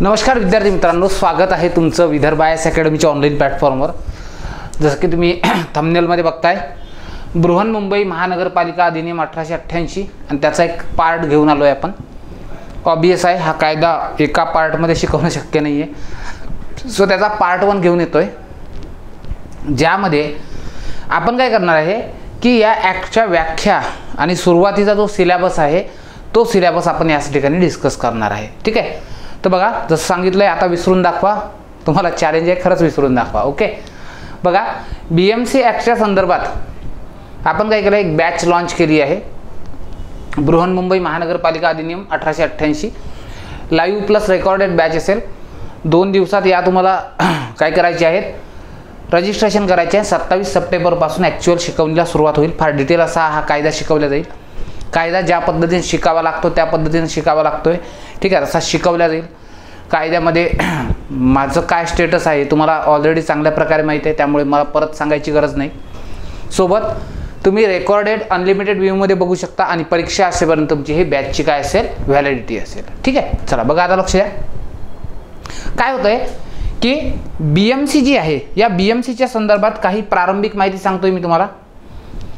नमस्कार विद्यार्थी मित्रांनो, स्वागत आहे तुमचं विदर्भ आय एस अकॅडमीच्या ऑनलाईन प्लॅटफॉर्मवर। जसं की तुम्ही थंबनेलमध्ये बघताय, बृहन्मुंबई महानगरपालिका अधिनियम 1888 आणि त्याचा एक पार्ट घेऊन आलो आहे आपण। ऑब्वियस आहे, हा कायदा एका पार्टमध्ये शिकवणं शक्य नाही आहे, सो त्याचा पार्ट 1 घेऊन येतोय, ज्यामध्ये आपण काय करणार आहे की या ॲक्टच्या व्याख्या आणि सुरुवातीचा जो सिलेबस आहे तो सिलेबस आपण याच ठिकाणी डिस्कस करणार आहे। ठीक आहे, तर बघा जसं सांगितलंय, आता विसरून दाखवा, तुम्हाला चॅलेंज आहे, खरंच विसरून दाखवा। ओके, बघा BMC ॲक्टच्या संदर्भात आपण काय केलं, एक बॅच लॉन्च केली आहे, बृहन्मुंबई महानगरपालिका अधिनियम 1888 लाईव्ह प्लस रेकॉर्डेड बॅच असेल। 2 दिवसात या तुम्हाला काय करायचे आहेत, रजिस्ट्रेशन करायचे आहे। 27 सप्टेंबरपासून ॲक्च्युअल शिकवणीला सुरुवात होईल। फार डिटेल असा हा कायदा शिकवला जाईल। कायदा ज्या पद्धतीने शिकावा लागतो त्या पद्धतीने शिकावा लागतोय, ठीक आहे, तसा शिकवला जाईल। कायद्यामध्ये माझं काय स्टेटस आहे तुम्हाला ऑलरेडी चांगल्या प्रकारे माहिती आहे, त्यामुळे मला परत सांगायची गरज नाही। सोबत तुम्ही रेकॉर्डेड अनलिमिटेड व्ह्यूमध्ये बघू शकता आणि परीक्षा असेपर्यंत तुमची ही बॅचची काय असेल, व्हॅलिडिटी असेल। ठीक आहे, चला बघा आता लक्ष द्या, काय होतंय की BMC जी आहे, या BMCच्या संदर्भात काही प्रारंभिक माहिती सांगतोय मी तुम्हाला।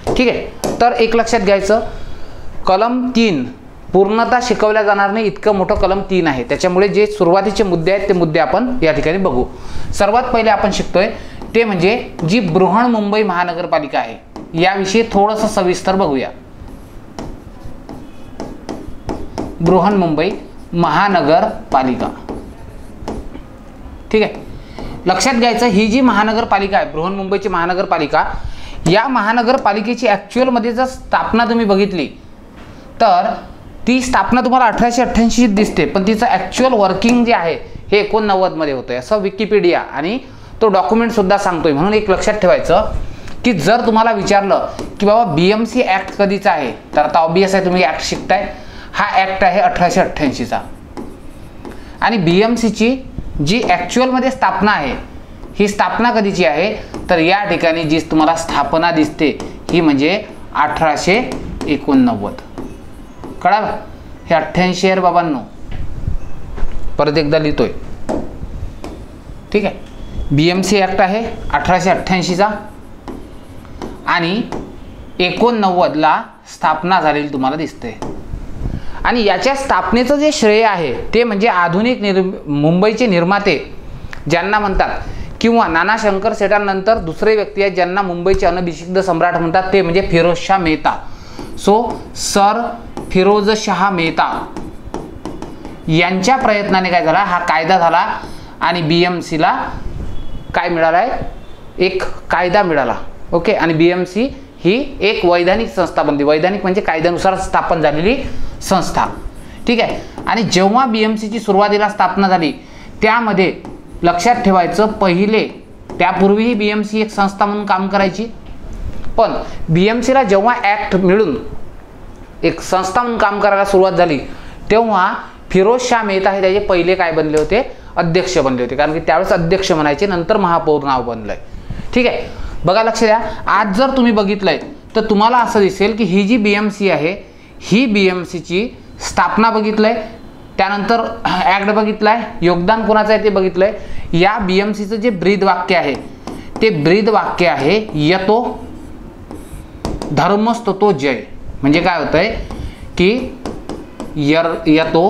ठीक आहे, तर एक लक्षात घ्यायचं, कलम 3 पूर्णतः शिकवल्या जाणार नाही, इतकं मोठं कलम 3 आहे, त्याच्यामुळे जे सुरुवातीचे मुद्दे आहेत ते मुद्दे आपण या ठिकाणी बघू। सर्वात पहिले आपण शिकतोय ते म्हणजे जी बृहन्मुंबई महानगरपालिका आहे याविषयी थोडंसं सविस्तर बघूया। बृहन्मुंबई महानगरपालिका, ठीक आहे, लक्षात घ्यायचं, ही जी महानगरपालिका आहे बृहन्मुंबईची महानगरपालिका, या महानगरपालिकेची ॲक्च्युअलमध्ये जर स्थापना तुम्ही बघितली तर ती स्थापना तुम्हाला 1888 दिसते, पण तिचं ॲक्च्युअल वर्किंग जे आहे हे 89 मध्ये होतंय, असं विकिपीडिया आणि तो डॉक्युमेंट सुद्धा सांगतोय। म्हणून एक लक्षात ठेवायचं की जर तुम्हाला विचारलं की बाबा BMC ॲक्ट कधीचा आहे, तर आता ऑब्वियस आहे तुम्ही ॲक्ट शिकताय, हा ॲक्ट आहे 1888चा। आणि BMCची जी ॲक्च्युअलमध्ये स्थापना आहे, ही स्थापना कधीची आहे, तर या ठिकाणी जी तुम्हाला स्थापना दिसते ही म्हणजे 1889। कळालं, हे 88 आहे बाबांनो, परत एकदा लिहितोय। ठीक आहे, BMC ॲक्ट आहे 1888चा आणि 89ला स्थापना झालेली तुम्हाला दिसते। आणि याच्या स्थापनेचं जे श्रेय आहे ते म्हणजे आधुनिक मुंबईचे निर्माते ज्यांना म्हणतात, किंवा नाना शंकर सेठांनंतर दुसरे व्यक्ती आहेत ज्यांना मुंबईचे अनभिषिक्त सम्राट म्हणतात, ते म्हणजे फिरोजशाह मेहता। सो सर फिरोजशाह मेहता यांच्या प्रयत्नाने काय झाला, हा कायदा झाला आणि BMCला काय मिळालाय, एक कायदा मिळाला। ओके, आणि BMC ही एक वैधानिक संस्था बनली। वैधानिक म्हणजे कायद्यानुसार स्थापन झालेली संस्था। ठीक आहे, आणि जेव्हा BMCची सुरुवातीला स्थापना झाली त्यामध्ये लक्षात ठेवायचं, पहिले त्यापूर्वीही BMC एक संस्था म्हणून काम करायची, पण BMCला जेव्हा ॲक्ट मिळून एक संस्था म्हणून काम करायला सुरुवात झाली तेव्हा फिरोजशाह मेहता हे त्याचे पहिले काय बनले होते, अध्यक्ष बनले होते, कारण की त्यावेळेस अध्यक्ष म्हणायचे, नंतर महापौर नाव बनलंय। ठीक आहे, बघा लक्ष द्या, आज जर तुम्ही बघितलंय तर तुम्हाला असं दिसेल की ही जी BMC आहे, ही BMCची स्थापना बघितलंय, त्यानंतर ॲक्ट बघितलाय, योगदान कोणाचं आहे ते बघितलंय। या BMCचं जे ब्रीद वाक्य आहे ते ब्रीद वाक्य आहे यतो धर्मस्ततो जय। म्हणजे काय होतंय की यतो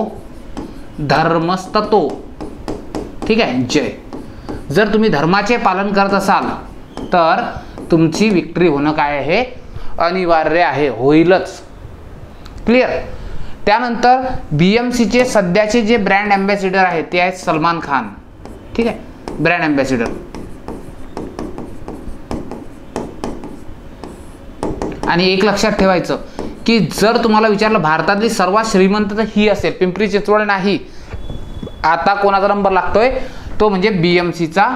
धर्मस्ततो, ठीक आहे, जय। जर तुम्ही धर्माचे पालन करत असाल तर तुमची विक्ट्री होणं काय आहे, अनिवार्य आहे, होईलच। क्लिअर। त्यानंतर BMCचे सध्याचे जे ब्रँड ॲम्बॅसिडर आहेत ते आहेत सलमान खान। ठीक आहे, ब्रँड ॲम्बॅसिडर। आणि एक लक्षात ठेवायचं की जर तुम्हाला विचारलं भारतातली सर्वात श्रीमंत तर ही असेल, पिंपरी चिंचवड नाही, आता कोणाचा नंबर लागतोय, तो म्हणजे BMCचा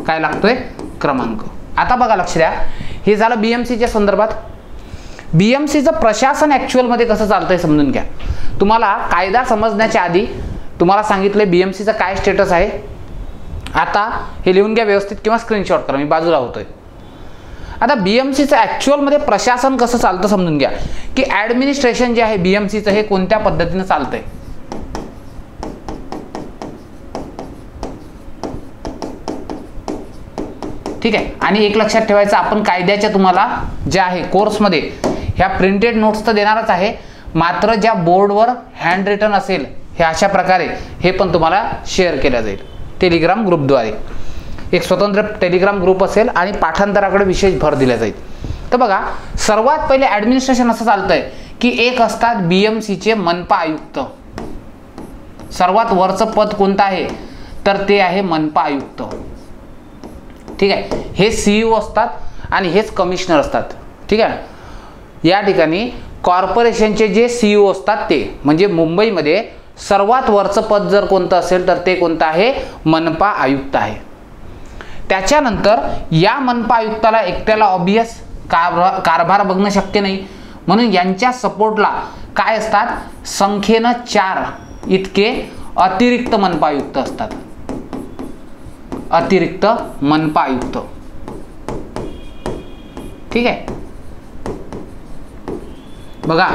काय लागतोय, क्रमांक। आता बघा लक्ष द्या, हे झालं BMCच्या संदर्भात। BMCचं प्रशासन ॲक्च्युअलमध्ये कसं चालतंय समजून घ्या। तुम्हाला कायदा समजण्याच्या आधी तुम्हाला सांगितलंय BMCचं काय स्टेटस आहे। आता हे लिहून घ्या व्यवस्थित किंवा स्क्रीनशॉट करा, मी बाजूला होतोय। आता BMCचं ॲक्च्युअलमध्ये प्रशासन कसं चालतं समजून घ्या, की ॲडमिनिस्ट्रेशन जे आहे BMCचं हे कोणत्या पद्धतीने चालतंय। ठीक आहे. आणि एक लक्षात ठेवायचं, आपण कायद्याच्या तुम्हाला ज्या आहे कोर्समध्ये ह्या प्रिंटेड नोट्स तर देणारच आहे, मात्र ज्या बोर्डवर हँड रिटन असेल हे अशा प्रकारे हे पण तुम्हाला शेअर केलं जाईल टेलिग्राम ग्रुपद्वारे. एक स्वतंत्र टेलिग्राम ग्रुप असेल आणि पाठांतराकडे विशेष भर दिला जाईल. तर बघा, सर्वात पहिले ॲडमिनिस्ट्रेशन असं चालतंय की एक असतात BMCचे मनपा आयुक्त. सर्वात वरचं पद कोणतं आहे तर ते आहे मनपा आयुक्त. ठीक आहे. हे CEO असतात आणि हेच कमिशनर असतात. ठीक आहे. या ठिकाणी कॉर्पोरेशनचे जे CEO असतात ते म्हणजे मुंबईमध्ये सर्वात वरचं पद जर कोणतं असेल तर ते कोणतं आहे, मनपा आयुक्त आहे. त्याच्यानंतर या मनपा आयुक्ताला एकट्याला ऑब्वियस कारभार बघणं शक्य नाही, म्हणून यांच्या सपोर्टला काय असतात, संख्येनं 4 इतके अतिरिक्त मनपा आयुक्त असतात. अतिरिक्त मनपा आयुक्त. ठीक आहे. बघा,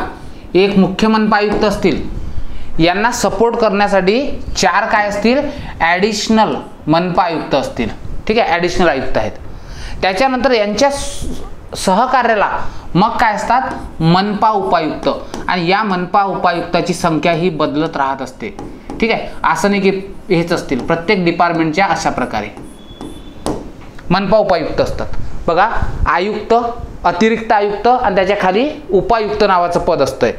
एक मुख्य मनपा आयुक्त असतील, यांना सपोर्ट करण्यासाठी 4 काय असतील, ॲडिशनल मनपा आयुक्त असतील. ठीक आहे, ॲडिशनल आयुक्त आहेत. त्याच्यानंतर यांच्या सहकार्याला मग काय असतात, मनपा उपायुक्त. आणि या मनपा उपायुक्ताची संख्या ही बदलत राहत असते. ठीक आहे. असं नाही की हेच असतील, प्रत्येक डिपार्टमेंटच्या अशा प्रकारे मनपा उपायुक्त असतात. बघा, आयुक्त, अतिरिक्त आयुक्त आणि त्याच्या खाली उपायुक्त नावाचं पद असतंय.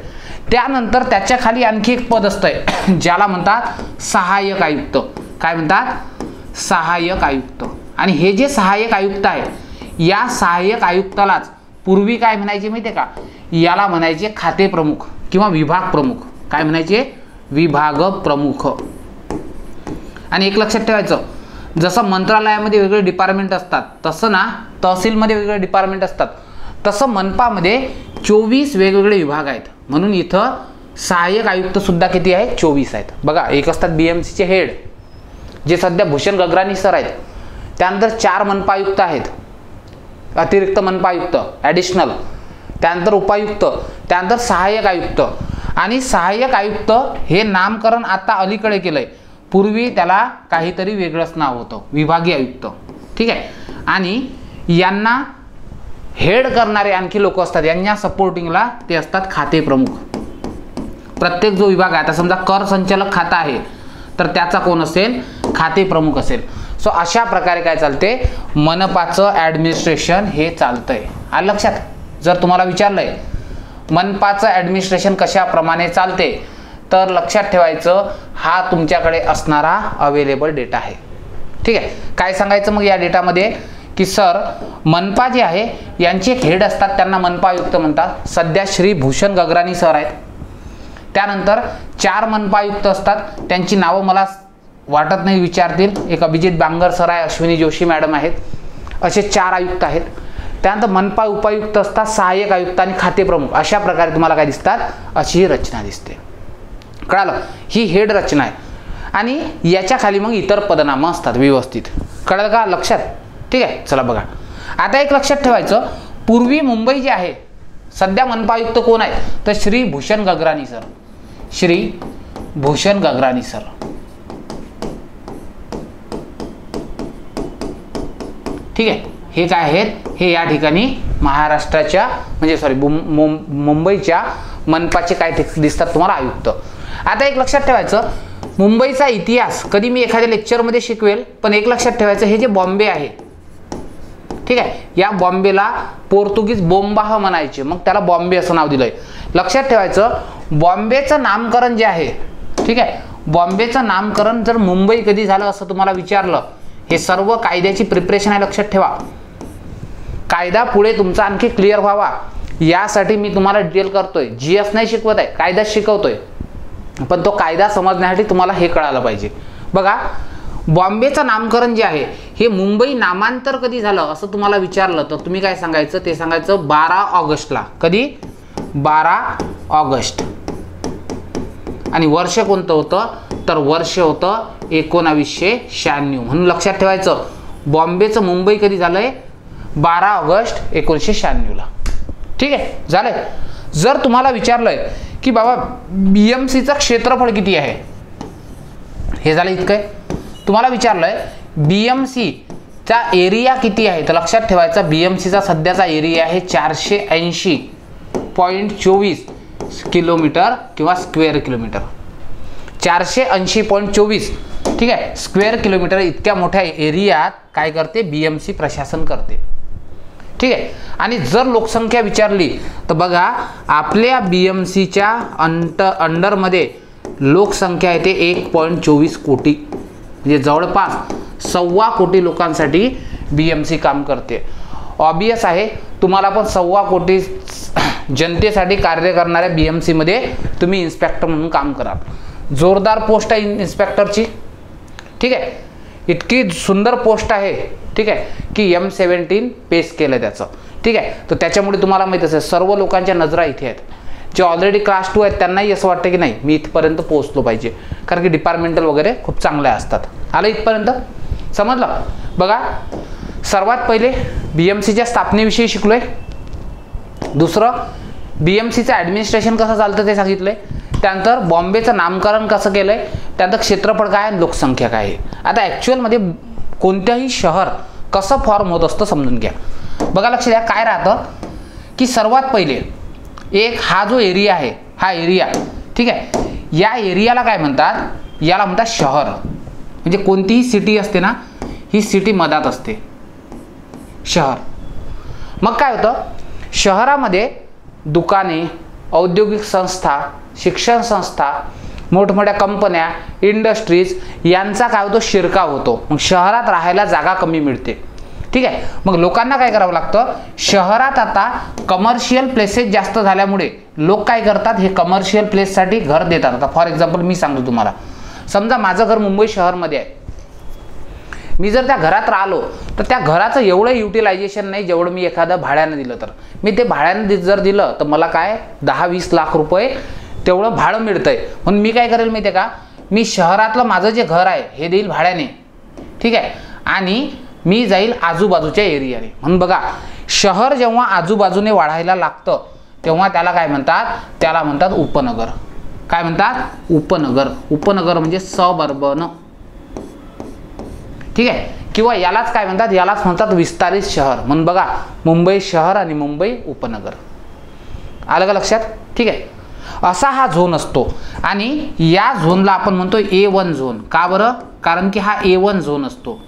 त्यानंतर त्याच्या खाली आणखी एक पद असतंय ज्याला म्हणतात सहाय्यक आयुक्त. काय म्हणतात, सहाय्यक आयुक्त. आणि हे जे सहाय्यक आयुक्त आहे, या सहाय्यक आयुक्तालाच पूर्वी काय म्हणायचे माहिती आहे का, याला म्हणायचे खाते प्रमुख किंवा विभाग प्रमुख. काय म्हणायचे, विभाग प्रमुख. आणि एक लक्षात ठेवायचं, जसं मंत्रालयामध्ये वेगळे डिपार्टमेंट असतात तसं ना तहसीलमध्ये वेगळे डिपार्टमेंट असतात, तसं मनपामध्ये 24 वेगवेगळे विभाग आहेत. म्हणून इथं सहाय्यक आयुक्त सुद्धा किती आहेत, 24 आहेत. बघा, एक असतात BMCचे हेड जे सध्या भूषण गगराणी सर आहेत. त्यानंतर 4 मनपा आयुक्त आहेत, अतिरिक्त मनपा आयुक्त ॲडिशनल. त्यानंतर उपायुक्त, त्यानंतर सहाय्यक आयुक्त. आणि सहाय्यक आयुक्त हे नामकरण आता अलीकडे केलंय, पूर्वी त्याला काहीतरी वेगळंच नाव होतं, विभागीय आयुक्त. ठीक आहे. आणि यांना हेड करणारे आणखी लोक असतात, यांच्या सपोर्टिंगला ते असतात खाते प्रमुख. प्रत्येक जो विभाग आहे, आता समजा कर संचालक खाता आहे तर त्याचा कोण असेल, खाते प्रमुख असेल. सो अशा प्रकारे काय चालते, मनपाचं ॲडमिनिस्ट्रेशन हे चालतंय. आलं लक्षात. जर तुम्हाला विचारलंय मनपाचं ॲडमिनिस्ट्रेशन कशाप्रमाणे चालते, तर लक्षात ठेवायचं, हा तुमच्याकडे असणारा अवेलेबल डेटा आहे. ठीक आहे. काय सांगायचं मग या डेटामध्ये की सर, मनपा जे आहे यांचे एक हेड असतात, त्यांना मनपा आयुक्त म्हणतात. सध्या श्री भूषण गगराणी सर आहेत. त्यानंतर 4 मनपा आयुक्त असतात, त्यांची नावं मला वाटत नाही विचारतील. एक अभिजित बांगर सर आहे, अश्विनी जोशी मॅडम आहेत. असे 4 आयुक्त आहेत. त्यानंतर मनपा उपायुक्त असतात, सहाय्यक आयुक्त आणि खाते प्रमुख. अशा प्रकारे तुम्हाला काय दिसतात, अशी ही रचना दिसते. कळालं, ही हेड रचना आहे. आणि याच्या खाली मग इतर पदनामं असतात व्यवस्थित. कळलं का, लक्षात. ठीक आहे. चला बघा, आता एक लक्षात ठेवायचं, पूर्वी मुंबई जे आहे सध्या मनपा आयुक्त कोण आहे तर श्री भूषण गगराणी सर. श्री भूषण गगराणी सर. ठीक आहे. हे काय आहेत, हे या ठिकाणी महाराष्ट्राच्या म्हणजे मुंबईच्या मनपाचे काय दिसतात तुम्हाला, आयुक्त. आता एक लक्षात ठेवायचं, मुंबईचा इतिहास कधी मी एखाद्या लेक्चरमध्ये शिकवेल, पण एक लक्षात ठेवायचं, हे जे बॉम्बे आहे, ठीक आहे, या बॉम्बेला पोर्तुगीज बोंबाह म्हणायचे, मग त्याला बॉम्बे असं नाव दिलंय. लक्षात ठेवायचं, बॉम्बेचं नामकरण जे आहे, ठीक आहे, बॉम्बेचं नामकरण जर मुंबई कधी झालं असं तुम्हाला विचारलं, हे सर्व कायद्याची प्रिपरेशन आहे, लक्षात ठेवा. कायदा पुढे तुमचा आणखी क्लिअर व्हावा यासाठी मी तुम्हाला डिटेल करतोय. GS नाही शिकवत आहे, कायदा शिकवतोय, पण तो कायदा समजण्यासाठी तुम्हाला हे कळालं पाहिजे. बघा, बॉम्बेचं नामकरण जे आहे हे मुंबई नामांतर कधी झालं असं तुम्हाला विचारलं तर तुम्ही काय सांगायचं, ते सांगायचं 12 ऑगस्टला. कधी, 12 ऑगस्ट. आणि वर्ष कोणतं होतं तर वर्ष होतं 1996. म्हणून लक्षात ठेवायचं, बॉम्बेचं मुंबई कधी झालंय, 12 ऑगस्ट 1996ला. ठीक आहे, झालंय. जर तुम्हाला विचारलंय की बाबा BMCचं क्षेत्रफळ किती आहे, हे झालं इतकं. तुम्हाला विचारलंय BMCचं त्या एरिया किती आहे तर लक्षात ठेवायचा, BMCचा सध्याचा एरिया आहे 480.24 किलोमीटर किंवा स्क्वेअर किलोमीटर, 480.24, ठीक आहे, स्क्वेअर किलोमीटर इतक्या मोठ्या एरियात काय करते BMC प्रशासन करते, ठीक आहे। आणि जर लोकसंख्या विचारली तर बघा आपल्या BMCच्या अंडरमध्ये लोकसंख्या येते 1.24 कोटी, म्हणजे जवळपास 1.25 कोटी लोकांसाठी BMC काम करते। ऑब्वियस आहे तुम्हाला पण 1.25 कोटी जनतेसाठी कार्य करणाऱ्या BMC मध्ये तुम्ही इन्स्पेक्टर म्हणून काम कराल। जोरदार पोस्ट आहे इन्स्पेक्टरची, ठीक आहे, इतकी सुंदर पोस्ट आहे, ठीक आहे, की M17 पेस केलं त्याचं, ठीक आहे। तर त्याच्यामुळे तुम्हाला माहित असेल सर्व लोकांच्या नजरा इथे आहेत, जे ऑलरेडी क्लास 2 आहेत त्यांनाही असं वाटतं की नाही मी इथपर्यंत पोहोचलो पाहिजे, कारण की डिपार्टमेंटल वगैरे खूप चांगले असतात। आलं इथपर्यंत समजलं? बघा सर्वात पहिले BMCच्या स्थापनेविषयी शिकलोय, दुसरं BMCचं ॲडमिनिस्ट्रेशन कसं चालतं ते सांगितलंय, त्यानंतर बॉम्बेचं नामकरण कसं केलंय, त्यानंतर क्षेत्रफळ काय आहे, लोकसंख्या काय आहे। आता ॲक्च्युअलमध्ये कोणत्याही शहर कसं फॉर्म होत असतं समजून घ्या। बघा लक्ष द्या काय राहतं की सर्वात पहिले एक हा जो एरिया आहे हा एरिया, ठीक आहे, या एरियाला काय म्हणतात, याला म्हणतात शहर। म्हणजे कोणतीही सिटी असते ना ही सिटी मधात असते शहर। मग काय होतं शहरामध्ये दुकाने, औद्योगिक संस्था, शिक्षण संस्था, मोठमोठ्या कंपन्या, इंडस्ट्रीज यांचा काय होतो शिरकाव होतो, मग शहरात राहायला जागा कमी मिळते, ठीक आहे। मग लोकांना काय करावं लागतं, शहरात आता कमर्शियल प्लेसेस जास्त झाल्यामुळे लोक काय करतात हे कमर्शियल प्लेससाठी घर देतात। आता फॉर एक्झाम्पल मी सांगतो तुम्हाला, समजा माझं घर मुंबई शहरमध्ये आहे, मी जर त्या घरात राहिलो तर त्या घराचं एवढं युटिलायझेशन नाही जेवढं मी एखादं भाड्यानं दिलं तर, मी ते भाड्यानं जर दिलं तर मला काय 10-20 लाख रुपये तेवढं भाडं मिळतंय, म्हणून मी काय करेल माहिती आहे का, मी शहरातलं माझं जे घर आहे हे देईल भाड्याने, ठीक आहे, आणि मी जाईल आजूबाजूच्या एरियाने। म्हणून बघा शहर जेव्हा आजूबाजूने वाढायला लागतं तेव्हा त्याला काय म्हणतात, त्याला म्हणतात उपनगर। काय म्हणतात, उपनगर। उपनगर म्हणजे सबअर्बन, ठीक आहे, किंवा यालाच काय म्हणतात, यालाच म्हणतात विस्तारित शहर। म्हणून बघा मुंबई शहर आणि मुंबई उपनगर, आलं का लक्षात, ठीक आहे। असा हा झोन असतो आणि या झोनला आपण म्हणतो A1 झोन। का बरं, कारण की हा A1 झोन असतो,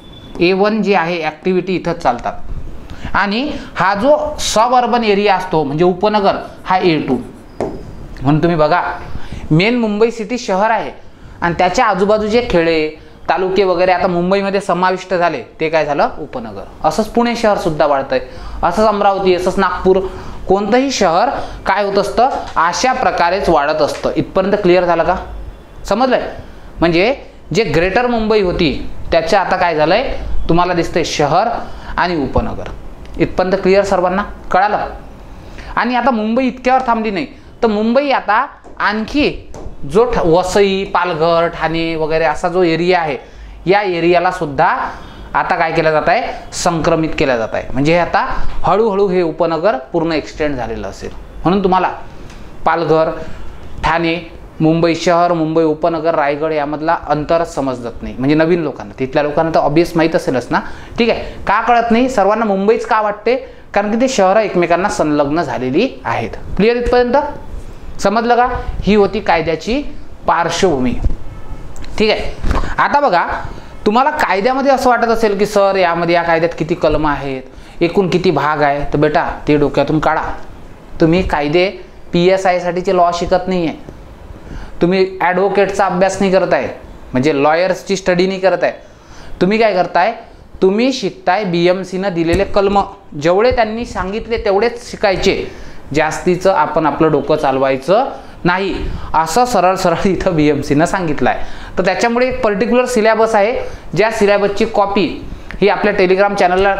A1 जे आहे ॲक्टिव्हिटी इथंच चालतात, आणि हा जो सब अर्बन एरिया असतो म्हणजे उपनगर हा A2। म्हणून तुम्ही बघा मेन मुंबई सिटी शहर आहे आणि त्याच्या आजूबाजूचे खेडे, तालुके वगैरे आता मुंबईमध्ये समाविष्ट झाले ते काय झालं उपनगर। असंच पुणे शहर सुद्धा वाढतंय, असंच अमरावती, असंच नागपूर, कोणतंही शहर काय होत असतं अशा प्रकारेच वाढत असतं। इथपर्यंत क्लिअर झालं का, समजलंय? म्हणजे जे ग्रेटर मुंबई होती त्याच्या आता काय झालंय तुम्हाला दिसतंय शहर आणि उपनगर। इथपर्यंत क्लिअर सर्वांना कळालं? आणि आता मुंबई इतक्यावर थांबली नाही तर मुंबई आता आणखी जो वसई, पालघर, ठाणे वगैरे असा जो एरिया आहे या एरियाला सुद्धा आता काय केलं जात आहे, संक्रमित केलं जात आहे। म्हणजे आता हळूहळू हे उपनगर पूर्ण एक्सटेंड झालेलं असेल। म्हणून तुम्हाला पालघर, ठाणे, मुंबई शहर, मुंबई उपनगर, रायगड यामधला अंतरच समजत नाही। म्हणजे नवीन लोकांना, तिथल्या लोकांना तर ऑब्वियस माहीत असेलच ना, ठीक आहे। का कळत नाही सर्वांना मुंबईच का वाटते, कारण की ते शहरं एकमेकांना संलग्न झालेली आहेत। क्लिअर इथपर्यंत समजलं का? ही होती कायद्याची पार्श्वभूमी, ठीक आहे। आता बघा तुम्हाला कायद्यामध्ये असं वाटत असेल की सर यामध्ये या कायद्यात किती कलम आहेत, एकूण किती भाग आहे, तर बेटा ते डोक्यातून काढा। तुम्ही कायदे PSI साठीचे लॉ शिकत नाही आहे, तुम्ही ॲडव्होकेटचा अभ्यास नाही करत आहे, म्हणजे लॉयर्सची स्टडी नाही करत आहे, तुम्ही काय करताय, तुम्ही शिकताय BMCनं दिलेले कलम, जेवढे त्यांनी सांगितले तेवढेच शिकायचे, जास्तीचं आपण आपलं डोकं चालवायचं नाही, असं सरळ सरळ इथं BMCनं सांगितलं आहे। तर त्याच्यामुळे एक पर्टिक्युलर सिलेबस आहे, ज्या सिलेबसची कॉपी ही आपल्या टेलिग्राम चॅनलला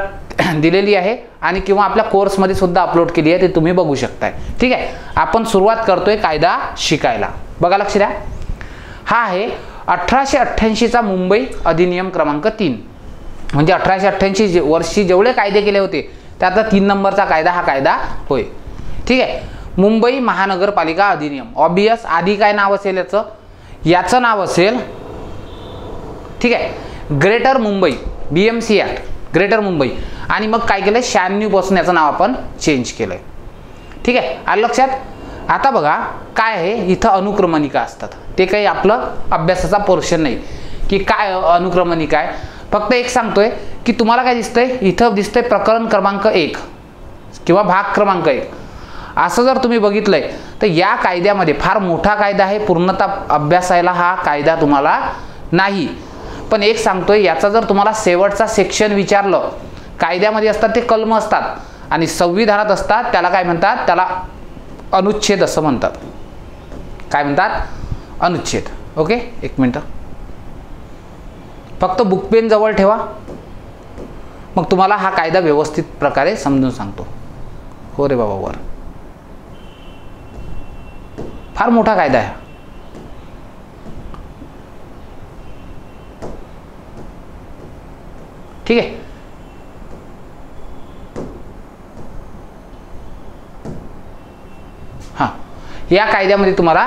दिलेली आहे आणि किंवा आपल्या कोर्समध्ये सुद्धा अपलोड केली आहे, ते तुम्ही बघू शकताय, ठीक आहे। आपण सुरुवात करतोय कायदा शिकायला। बघा लक्ष द्या, हा आहे 1888चा मुंबई अधिनियम क्रमांक 3। म्हणजे 1888 वर्षी जेवढे कायदे केले होते त्यातला 3 नंबरचा कायदा हा कायदा होय, ठीक आहे। मुंबई महानगरपालिका अधिनियम, ऑब्वियस आधी काय नाव असेल याचं नाव असेल, ठीक आहे, greater Mumbai BMC act, greater Mumbai, आणि मग काय केलं 96 पासून याचं नाव आपण चेंज केलंय. ठीक आहे, आलं लक्षात. आता बघा काय आहे, इथं अनुक्रमणिका असतात. ते काही आपलं अभ्यासाचा पोर्शन नाही की काय अनुक्रमणिका आहे. फक्त एक सांगतोय की तुम्हाला काय दिसतंय, इथं दिसतंय प्रकरण क्रमांक 1 किंवा भाग क्रमांक 1. असं जर तुम्ही बघितलंय तर या कायद्यामध्ये फार मोठा कायदा आहे, पूर्णतः अभ्यासायला हा कायदा तुम्हाला नाही. पण एक सांगतोय, याचा जर तुम्हाला शेवटचा सेक्शन विचारलं, कायद्यामध्ये असतात ते कलम असतात आणि संविधानात असतात, त्याला काय म्हणतात, त्याला अनुच्छेद असं म्हणतात. काय म्हणतात, अनुच्छेद. ओके, एक मिनिट, फक्त बुक पेन जवळ ठेवा, मग तुम्हाला हा कायदा व्यवस्थित प्रकारे समजून सांगतो. हो रे बाबा, वर फार मोठा कायदा आहे. ठीक आहे, हां, या कायद्यामध्ये तुम्हाला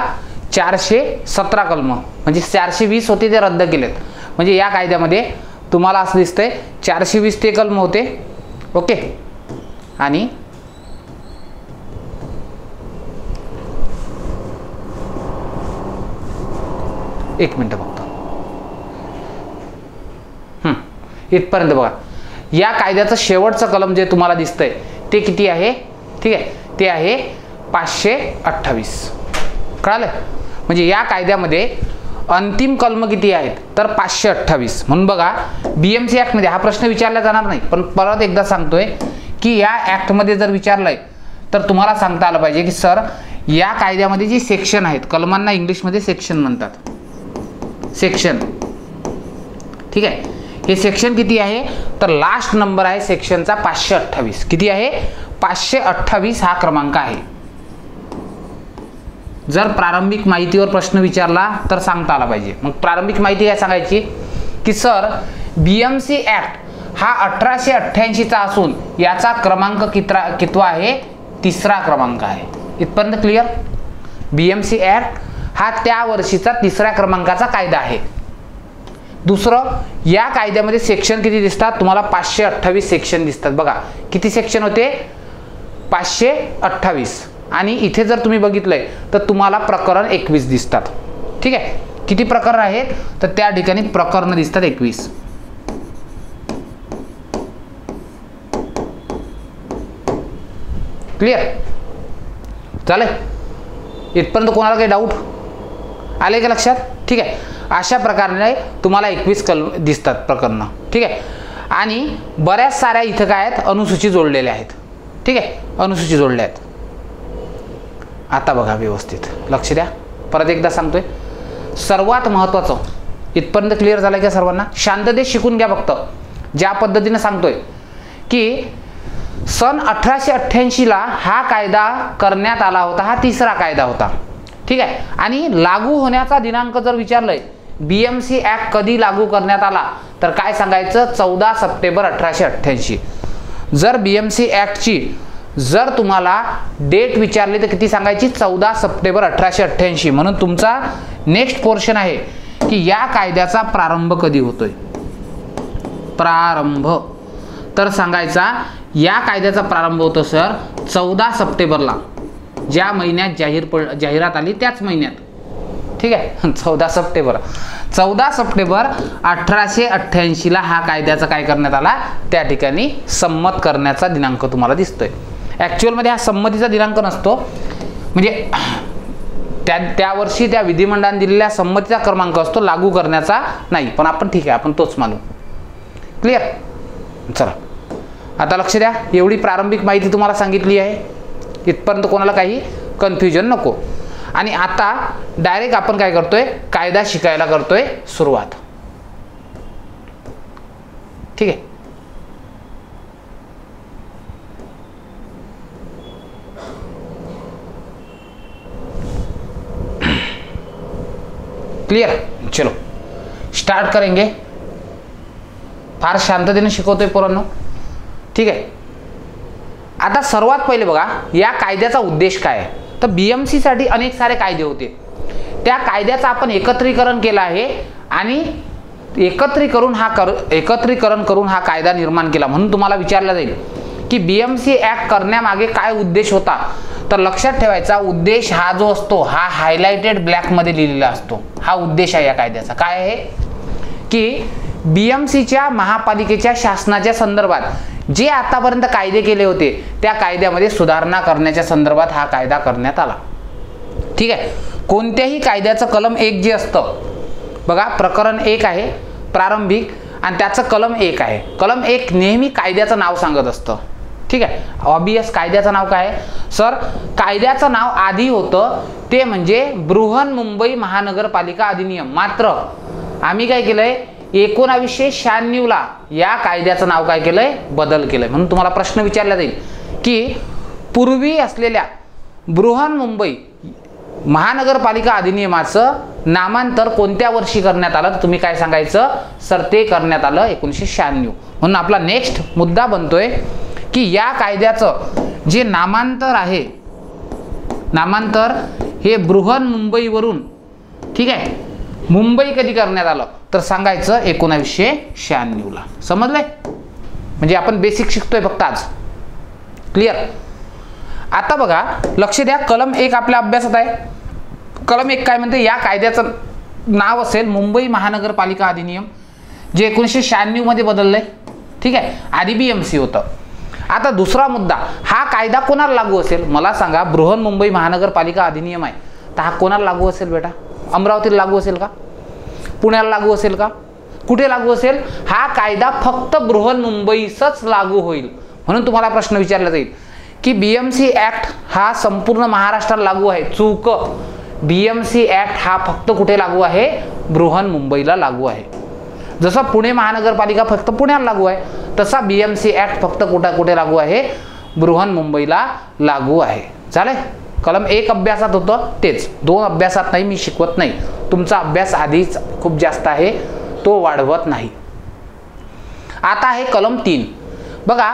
417 कलम, म्हणजे 420 होते ते रद्द केलेत. म्हणजे या कायद्यामध्ये तुम्हाला असं दिसतंय 420 ते कलम होते. ओके, आणि एक मिनिट बघतो, इथपर्यंत बघा. या कायद्याचं शेवटचं कलम जे तुम्हाला दिसतंय ते किती आहे, ठीक आहे, ते आहे 528. कळालं. म्हणजे या कायद्यामध्ये अंतिम कलम किती आहेत तर 528. म्हणून बघा BMC ॲक्टमध्ये हा प्रश्न विचारला जाणार नाही, पण परत एकदा सांगतोय की या ॲक्टमध्ये जर विचारलंय तर तुम्हाला सांगता आलं पाहिजे की सर या कायद्यामध्ये जी सेक्शन आहेत, कलमांना इंग्लिशमध्ये सेक्शन म्हणतात, सेक्शन. ठीक आहे, हे सेक्शन किती आहे तर लास्ट नंबर आहे सेक्शनचा 528. किती आहे, 528 हा क्रमांक आहे. जर प्रारंभिक माहितीवर प्रश्न विचारला तर सांगता आला पाहिजे. मग प्रारंभिक माहिती काय सांगायची की सर BMC ॲक्ट हा 1888चा असून याचा क्रमांक कितवा आहे, 3रा क्रमांक आहे. इथपर्यंत क्लिअर. BMC ॲक्ट हा त्या वर्षीचा 3ऱ्या क्रमांकाचा कायदा आहे. दुसरं, या कायद्यामध्ये सेक्शन किती दिसतात तुम्हाला, 528 सेक्शन दिसतात. बघा किती सेक्शन होते, 528. आणि इथे जर तुम्ही बघितलंय तर तुम्हाला प्रकरण 21 दिसतात. ठीक आहे, किती प्रकरण आहेत तर त्या ठिकाणी प्रकरण दिसतात 21. क्लिअर चालेल. इथपर्यंत कोणाला काही डाऊट आले का लक्षात. ठीक आहे, अशा प्रकारे तुम्हाला 21 कलम दिसतात प्रकरण. ठीक आहे, आणि बऱ्याच साऱ्या इथं काय आहेत, अनुसूची जोडलेल्या आहेत. ठीक आहे, अनुसूची जोडल्या आहेत. आता बघा व्यवस्थित लक्ष द्या, परत एकदा सांगतोय. सर्वात महत्त्वाचं, इथपर्यंत क्लिअर झालं का सर्वांना, शांततेत शिकून घ्या. फक्त ज्या पद्धतीने सांगतोय की सन 1888ला हा कायदा करण्यात आला होता, हा 3रा कायदा होता. ठीक आहे, आणि लागू होण्याचा दिनांक जर विचारलंय BMC ॲक्ट कधी लागू करण्यात आला तर काय सांगायचं, 14 सप्टेंबर 1888. जर BMC ॲक्टची जर तुम्हाला डेट विचारली तर किती सांगायची, 14 सप्टेंबर 1888. म्हणून तुमचा नेक्स्ट पोर्शन आहे की या कायद्याचा प्रारंभ कधी होतोय. प्रारंभ तर सांगायचा या कायद्याचा प्रारंभ होतो सर 14 सप्टेंबरला, ज्या महिन्यात जाहिरात आली त्याच महिन्यात. ठीक आहे, 14 सप्टेंबर 1888ला हा कायद्याचा काय करण्यात आला, त्या ठिकाणी संमत करण्याचा दिनांक तुम्हाला दिसतोय. ॲक्च्युअलमध्ये हा संमतीचा दिनांक नसतो, म्हणजे त्या वर्षी त्या विधिमंडळाने दिलेल्या संमतीचा क्रमांक असतो, लागू करण्याचा नाही. पण आपण ठीक आहे, आपण तोच मानू. क्लिअर. चला आता लक्ष द्या, एवढी प्रारंभिक माहिती तुम्हाला सांगितली आहे. इथपर्यंत कोणाला काही कन्फ्युजन नको. आणि आता डायरेक्ट आपण काय करतोय, कायदा शिकायला करतोय सुरुवात. ठीक आहे, क्लियर. चलो स्टार्ट करेंगे. फार शांततेने शिकवतोय पोरांनो. ठीक आहे, आता सर्वात पहिले बघा या कायद्याचा उद्देश काय आहे. तर BMC साठी अनेक सारे कायदे होते, त्या कायद्याचं आपण एकत्रीकरण केलं आहे आणि एकत्रीकरण करून हा कायदा निर्माण केला. म्हणून तुम्हाला विचारलं जाईल की BMC ऍक्ट करण्यामागे काय उद्देश होता. तर लक्षात ठेवायचा उद्देश हा जो असतो हा हायलाइटेड ब्लॅक मध्ये लिहिलेला असतो. हा उद्देश आहे या कायद्याचा. काय आहे की BMCच्या महापालिकेच्या शासनाच्या संदर्भात जे आतापर्यंत कायदे केले होते त्या कायद्यामध्ये सुधारणा करण्याच्या संदर्भात हा कायदा करण्यात आला. ठीक आहे. कोणत्याही कायद्याचं कलम 1 जे असतं बघा, प्रकरण 1 आहे प्रारंभिक आणि त्याचं कलम 1 आहे. कलम 1 नेहमी कायद्याचं नाव सांगत असतं. ठीक आहे. ऑब्वियस कायद्याचं नाव काय आहे सर? कायद्याचं नाव आधी होतं ते म्हणजे बृहन्मुंबई महानगरपालिका अधिनियम. मात्र आम्ही काय केलंय 1996 ला या कायद्याचं नाव काय केलंय? बदल केलंय. म्हणून तुम्हाला प्रश्न विचारला जाईल की पूर्वी असलेल्या बृहन्मुंबई महानगरपालिका अधिनियमाचं नामांतर कोणत्या वर्षी करण्यात आलं? तर तुम्ही काय सांगायचं सर? ते करण्यात आलं 1996. म्हणून आपला नेक्स्ट मुद्दा बनतोय की या कायद्याचं जे नामांतर आहे, नामांतर हे बृहन्मुंबईवरून, ठीक आहे, मुंबई कधी करण्यात आलं? तर सांगायचं 1996 ला. समजलंय? म्हणजे आपण बेसिक शिकतोय फक्त आज. क्लिअर? आता बघा लक्ष द्या, कलम 1 आपल्या अभ्यासात आहे. कलम 1 काय म्हणते? या कायद्याचं नाव असेल मुंबई महानगरपालिका अधिनियम, जे 1996 मध्ये बदललंय. ठीक आहे. आधी BMC होतं. आता दुसरा मुद्दा, हा कायदा कोणाला लागू असेल? मला सांगा, बृहन्मुंबई महानगरपालिका अधिनियम आहे तर हा कोणाला लागू असेल बेटा? अमरावतीला लागू असेल का? पुण्याला लागू असेल का? कुठे लागू असेल? हा कायदा फक्त बृहन्मुंबईसच लागू होईल. म्हणून तुम्हाला प्रश्न विचारला जाईल की BMC ऍक्ट हा संपूर्ण महाराष्ट्राला लागू आहे. चूक. BMC ऍक्ट हा फक्त कुठे लागू आहे? बृहन्मुंबईला लागू आहे. जसं पुणे महानगरपालिका फक्त पुण्याला लागू आहे, तसा BMC ऍक्ट फक्त कुठे लागू आहे? बृहन्मुंबईला लागू आहे. चालेल? कलम 1 अभ्यासात होतं तेच, 2 अभ्यासात नाही. मी शिकवत नाही. तुमचा अभ्यास आधीच खूप जास्त आहे, तो वाढवत नाही. आता आहे कलम 3. बघा,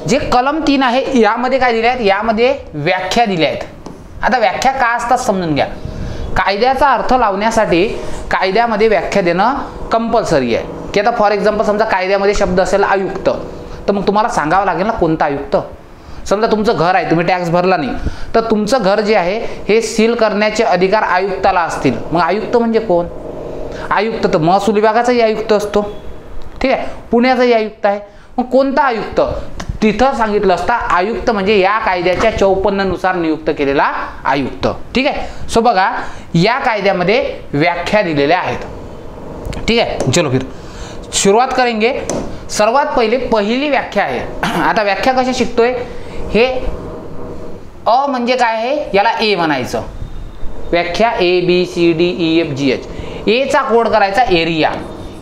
जे कलम 3 आहे यामध्ये काय दिले आहेत? यामध्ये व्याख्या दिल्या आहेत. आता व्याख्या का असतात समजून घ्या. कायद्याचा अर्थ लावण्यासाठी कायद्यामध्ये व्याख्या देणं कंपल्सरी आहे. की आता फॉर एक्झाम्पल समजा कायद्यामध्ये शब्द असेल आयुक्त, तर मग तुम्हाला सांगावं लागेल ना कोणता आयुक्त. समजा तुमचं घर आहे, तुम्ही टॅक्स भरला नाही, तर तुमचं घर जे आहे हे सील करण्याचे अधिकार आयुक्ताला असतील. मग आयुक्त म्हणजे कोण? आयुक्त तर महसूल विभागाचाही आयुक्त असतो. ठीक आहे. पुण्याचाही आयुक्त आहे. मग कोणता आयुक्त? तिथं सांगितलं असता आयुक्त म्हणजे या कायद्याच्या 54 नुसार नियुक्त केलेला आयुक्त. ठीक आहे. सो बघा, या कायद्यामध्ये व्याख्या दिलेल्या आहेत. ठीक आहे. चलो फिर सुरुवात करेंगे. सर्वात पहिली व्याख्या आहे. आता व्याख्या कशा शिकतोय? हे अ म्हणजे काय आहे? याला ए म्हणायचं. व्याख्या ABCDEFGH. ए चा कोड करायचा एरिया.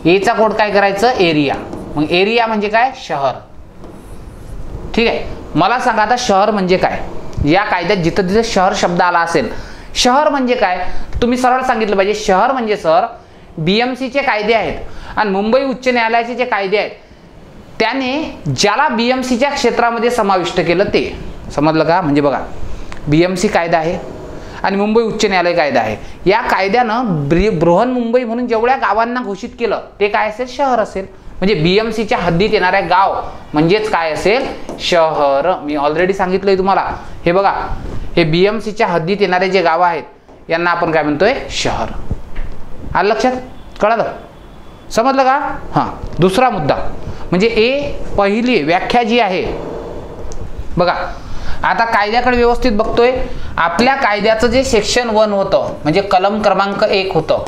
ए चा कोड काय करायचं? एरिया. मग एरिया म्हणजे काय? शहर. ठीक आहे. मला सांगा आता शहर म्हणजे काय? या कायद्यात जिथं जिथं शहर शब्द आला असेल, शहर म्हणजे काय तुम्ही सरळ सांगितलं पाहिजे. शहर म्हणजे सर BMC चे कायदे आहेत आणि मुंबई उच्च न्यायालयाचे जे कायदे आहेत त्याने ज्याला BMC च्या क्षेत्रामध्ये समाविष्ट केलं ते. समजलं का? म्हणजे बघा, BMC कायदा आहे आणि मुंबई उच्च न्यायालय कायदा आहे. या कायद्यानं बृहन्मुंबई म्हणून जेवढ्या गावांना घोषित केलं ते काय असेल? शहर असेल. म्हणजे BMC च्या हद्दीत येणाऱ्या गाव म्हणजेच काय असेल? शहर. मी ऑलरेडी सांगितलंय तुम्हाला. हे बघा, हे BMC च्या हद्दीत येणारे जे गाव आहेत यांना आपण काय म्हणतोय? शहर. आलं लक्षात? कळलं? समजलं का? हां. दुसरा मुद्दा म्हणजे पहिली व्याख्या जी आहे बघा. आता कायद्याकडे व्यवस्थित बघतोय. आपल्या कायद्याचं जे सेक्शन 1 होतं म्हणजे कलम क्रमांक 1 होतं.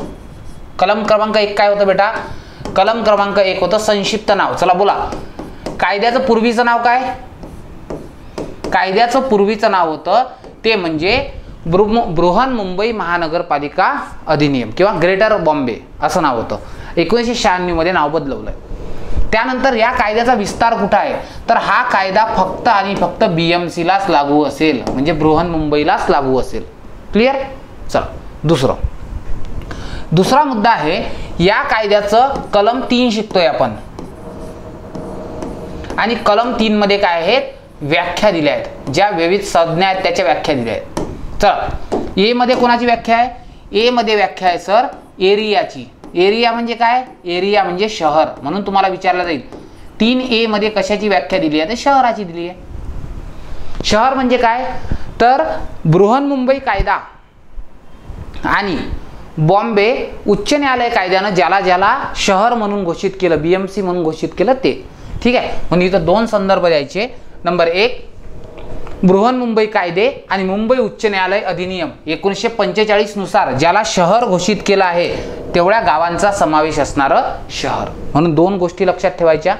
कलम क्रमांक 1 काय होतं बेटा? कलम क्रमांक 1 होतं संक्षिप्त नाव. चला बोला, कायद्याचं पूर्वीचं नाव काय? कायद्याचं पूर्वीचं नाव होतं ते म्हणजे बृहन्मुंबई महानगरपालिका अधिनियम किंवा ग्रेटर बॉम्बे असं नाव होतं. 1996 मध्ये नाव बदलवलंय. त्यानंतर या कायद्याचा विस्तार कुठं आहे? तर हा कायदा फक्त आणि फक्त BMC लाच लागू असेल, म्हणजे बृहन्मुंबईलाच लागू असेल. क्लिअर? चला दुसरा मुद्दा आहे. या कायद्याचं कलम 3 शिकतोय आपण आणि कलम 3 मध्ये काय आहेत? व्याख्या दिल्या आहेत. ज्या विविध संज्ञा आहेत त्याच्या व्याख्या दिल्या आहेत. चला, ए मध्ये कोणाची व्याख्या आहे? ए मध्ये व्याख्या आहे सर एरियाची. एरिया म्हणजे काय? एरिया म्हणजे शहर. म्हणून तुम्हाला विचारलं जाईल 3A मध्ये कशाची व्याख्या दिली आहे? तर शहराची दिली आहे. शहर म्हणजे काय? तर बृहन्मुंबई कायदा आणि बॉम्बे उच्च न्यायालय कायद्यानं ज्याला ज्याला शहर म्हणून घोषित केलं, BMC म्हणून घोषित केलं ते. ठीक आहे. म्हणजे इथं 2 संदर्भ द्यायचे. नंबर 1 बृहन्मुंबई कायदे आणि मुंबई उच्च न्यायालय अधिनियम 1945 नुसार ज्याला शहर घोषित केलं आहे तेवढ्या गावांचा समावेश असणारं शहर. म्हणून 2 गोष्टी लक्षात ठेवायच्या.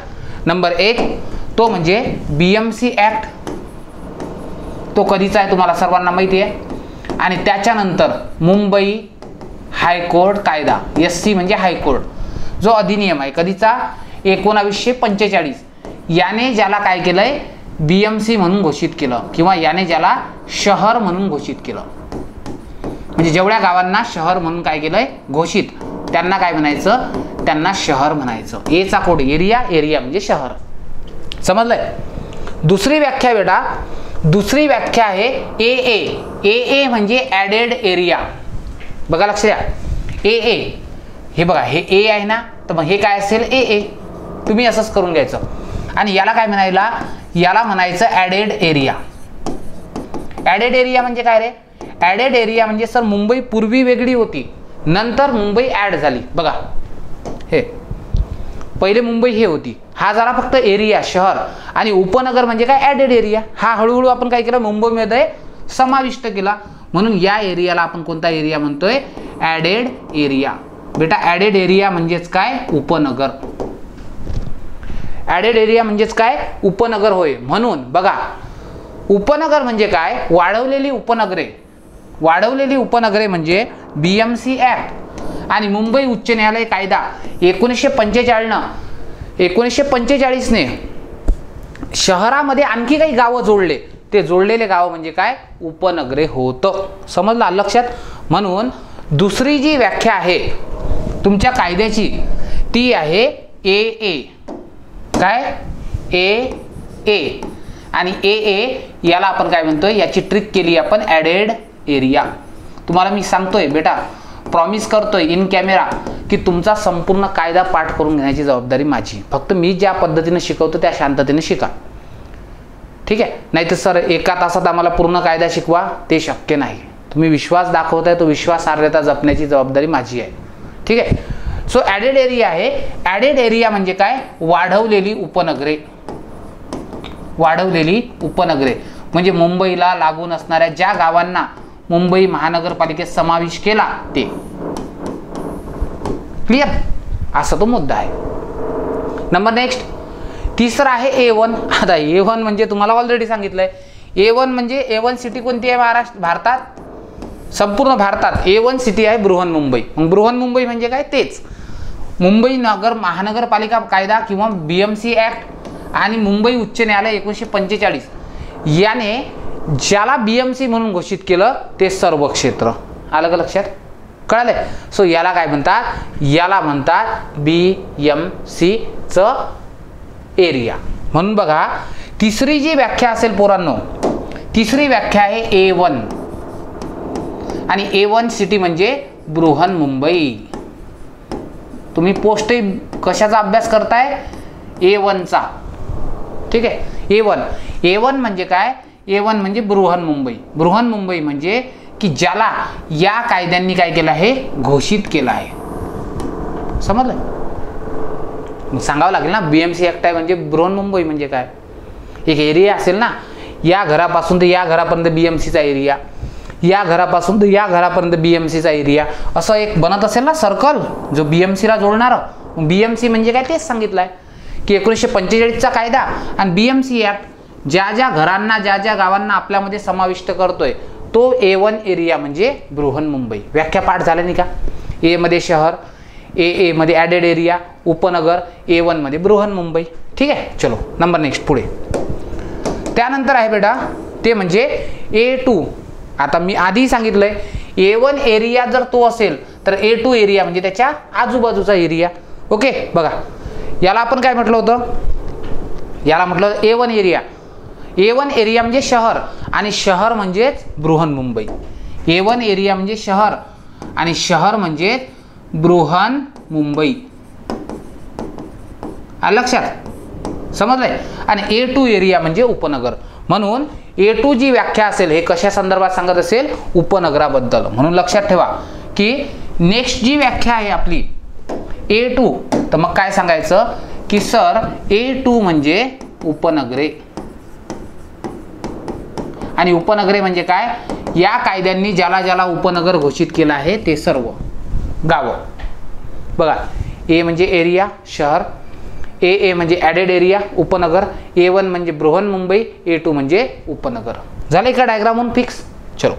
नंबर 1 तो म्हणजे BMC ऍक्ट, तो कधीचा आहे तुम्हाला सर्वांना माहिती आहे. आणि त्याच्यानंतर मुंबई हायकोर्ट कायदा, SC म्हणजे हायकोर्ट, जो अधिनियम आहे कधीचा? 1945. याने ज्याला काय केलंय? BMC म्हणून घोषित केलं किंवा याने ज्याला शहर म्हणून घोषित केलं. म्हणजे जेवढ्या गावांना शहर म्हणून काय केलंय? घोषित, त्यांना काय म्हणायचं? त्यांना शहर म्हणायचं. एचा कोड एरिया, एरिया म्हणजे शहर. समजलंय? दुसरी व्याख्या बेटा, दुसरी व्याख्या आहे AA म्हणजे ॲडेड एरिया. बघा लक्ष द्या, AA हे बघा, हे A आहे ना, तर मग हे काय असेल? AA. तुम्ही असंच करून घ्यायचं. आणि याला काय म्हणायला? याला म्हणायचं ॲडेड एरिया. ॲडेड एरिया म्हणजे काय रे? ॲडेड एरिया म्हणजे सर मुंबई पूर्वी वेगळी होती, नंतर मुंबई ॲड झाली. बघा हे पहिले मुंबई हे होती, हा झाला फक्त एरिया शहर. आणि उपनगर म्हणजे काय? Added area. हा हळूहळू आपण काय केलं? मुंबईमध्ये समाविष्ट केला. म्हणून या एरियाला आपण कोणता एरिया म्हणतोय? Added area. बेटा ॲडेड एरिया म्हणजेच काय? उपनगर. ॲडेड एरिया म्हणजेच काय? उपनगर होय. म्हणून बघा उपनगर म्हणजे काय? वाढवलेली उपनगरे. वाढवलेली उपनगरे म्हणजे BMC ऍक्ट आणि मुंबई उच्च न्यायालय कायदा 1945 ने शहरामध्ये आणखी काही गावं जोडले. ते जोडलेले गाव म्हणजे काय? उपनगरे होतं. समजलं लक्षात? म्हणून दुसरी जी व्याख्या आहे तुमच्या कायद्याची ती आहे AA. काय? AA. आणि AA याला आपण काय म्हणतोय? याची ट्रिक केली आपण ॲडेड एरिया. तुम्हाला मी सांगतोय बेटा, प्रॉमिस करतोय इन कॅमेरा की तुमचा संपूर्ण कायदा पाठ करून घेण्याची जबाबदारी माझी. फक्त मी ज्या पद्धतीने शिकवतो त्या शांततेने शिका. ठीक आहे? नाही तर सर एका तासात आम्हाला पूर्ण कायदा शिकवा, ते शक्य नाही. तुम्ही विश्वास दाखवताय, तो विश्वासार्हता जपण्याची जबाबदारी माझी आहे. ठीक आहे? सो ॲडेड एरिया आहे. ॲडेड एरिया म्हणजे काय? वाढवलेली उपनगरे. वाढवलेली उपनगरे म्हणजे मुंबईला लागून असणाऱ्या ज्या गावांना मुंबई महानगरपालिकेत समावेश केला ते. क्लिअर? असा तो मुद्दा आहे. नंबर नेक्स्ट तिसरा आहे A1. आता A1 म्हणजे तुम्हाला ऑलरेडी सांगितलंय. A1 म्हणजे A1 सिटी कोणती आहे भारतात? संपूर्ण भारतात A1 सिटी आहे बृहन्मुंबई. मग बृहन्मुंबई म्हणजे काय? तेच मुंबई महानगरपालिका कायदा किंवा BMC ऍक्ट आणि मुंबई उच्च न्यायालय 1945 याने ज्याला BMC म्हणून घोषित केलं ते सर्व क्षेत्र. आलं का लक्षात? कळालंय? सो याला काय म्हणतात? याला म्हणतात BMC च एरिया. म्हणून बघा तिसरी जी व्याख्या असेल पोरांनो, तिसरी व्याख्या आहे A1. आणि A1 सिटी म्हणजे बृहन्मुंबई. तुम्ही पोस्ट कशाचा अभ्यास करताय? A1 चा. ठीक आहे? A1 म्हणजे काय? A1 म्हणजे बृहन्मुंबई. बृहन्मुंबई म्हणजे की ज्याला या कायद्यांनी काय केलं आहे? घोषित केलं आहे. समजलं? मग सांगावं लागेल ना BMC ऍक्ट आहे म्हणजे बृहन्मुंबई म्हणजे काय? एक एरिया असेल ना, या घरापासून तर या घरापर्यंत BMC चा एरिया, या घरापासून तर या घरापर्यंत BMC चा एरिया, असं एक बनत असेल ना सर्कल जो BMC ला जोडणार. BMC म्हणजे काय? तेच सांगितलंय की 1945 चा कायदा आणि BMC ऍक्ट ज्या ज्या घरांना ज्या ज्या गावांना आपल्यामध्ये समाविष्ट करतोय तो A1 एरिया म्हणजे बृहन्मुंबई. व्याख्या पाठ झाल्या नाही का? A मध्ये शहर, AA मध्ये ॲडेड एरिया, उपनगर, A1 मध्ये बृहन्मुंबई. ठीक आहे? चलो नंबर नेक्स्ट पुढे. त्यानंतर आहे बेटा ते म्हणजे A2. आता मी आधी सांगितलंय A1 एरिया जर तो असेल तर A2 एरिया म्हणजे त्याच्या आजूबाजूचा एरिया. ओके? बघा याला आपण काय म्हटलं होतं? याला म्हटलं A1 एरिया. A1 एरिया म्हणजे शहर आणि शहर म्हणजेच बृहन्मुंबई. A1 एरिया म्हणजे शहर आणि शहर म्हणजे बृहन्मुंबई. मुंबई. आलं लक्षात? समजलंय? आणि A2 एरिया म्हणजे उपनगर. म्हणून A2 जी व्याख्या असेल हे कशा संदर्भात सांगत असेल? उपनगराबद्दल. म्हणून लक्षात ठेवा की नेक्स्ट जी व्याख्या आहे आपली A2, तर मग काय सांगायचं की सर A2 म्हणजे उपनगरे. आणि उपनगरे म्हणजे काय? या कायद्यांनी ज्याला ज्याला उपनगर घोषित केलं आहे ते सर्व गावं. बघा, ए म्हणजे एरिया शहर, ए म्हणजे ॲडेड एरिया उपनगर, A1 म्हणजे बृहन मुंबई, A2 म्हणजे उपनगर. झाले का डायग्रामहून फिक्स? चलो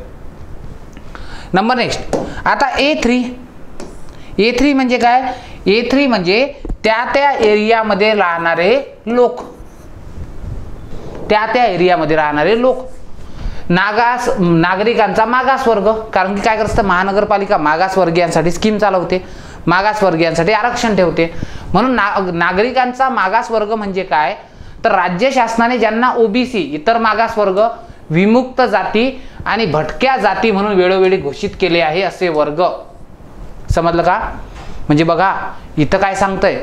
नंबर नेक्स्ट. आता A3 म्हणजे काय? A3 म्हणजे त्या एरियामध्ये राहणारे लोक. त्या एरियामध्ये राहणारे लोक. नागरिकांचा मागासवर्ग. कारण की काय करतं महानगरपालिका? मागासवर्गीयांसाठी स्कीम चालवते, मागासवर्गीयांसाठी आरक्षण ठेवते. म्हणून नागरिकांचा मागासवर्ग म्हणजे काय? तर राज्य शासनाने ज्यांना OBC इतर मागासवर्ग, विमुक्त जाती आणि भटक्या जाती म्हणून वेळोवेळी घोषित केले आहे असे वर्ग. समजलं का? म्हणजे बघा इथं काय सांगतंय,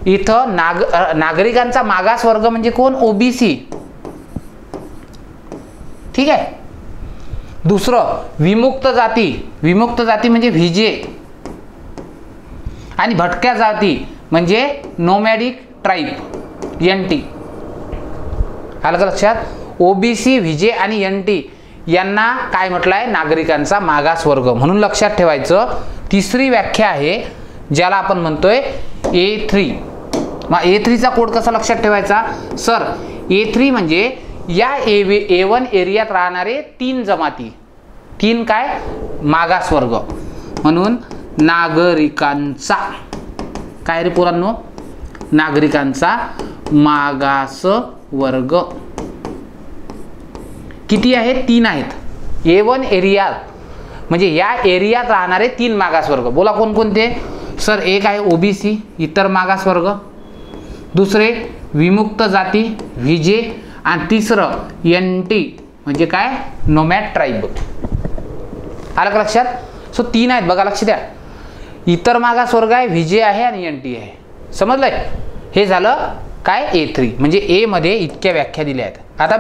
इथं नागरिकांचा मागासवर्ग म्हणजे कोण? OBC. ठीक आहे. दुसरं विमुक्त जाती म्हणजे VJ. आणि भटक्या जाती म्हणजे नोमॅडिक ट्राईब, NT. आलं का लक्षात? OBC, VJ आणि NT यांना काय म्हटलंय? नागरिकांचा मागासवर्ग. म्हणून लक्षात ठेवायचं तिसरी व्याख्या आहे ज्याला आपण म्हणतोय A3. मग A3चा कोड कसा लक्षात ठेवायचा? सर A3 म्हणजे या A1 एरियात राहणारे 3 जमाती, 3 काय? मागासवर्ग. म्हणून नागरिकांचा काय रे पोरांनो? नागरिकांचा मागासवर्ग किती आहेत? 3 आहेत. A1 एरियात म्हणजे या एरियात राहणारे 3 मागासवर्ग. बोला कोणकोणते? सर एक आहे OBC इतर मागासवर्ग, दुसरे विमुक्त जाती VJ आणि तिसरं NT म्हणजे काय? Nomad tribe. आलं का लक्षात? सो 3 आहेत बघा, लक्ष द्या. इतर मागासवर्ग आहे, VJ आहे आणि NT आहे. समजलंय? हे झालं काय? A3 म्हणजे A मध्ये इतक्या व्याख्या दिल्या आहेत. आता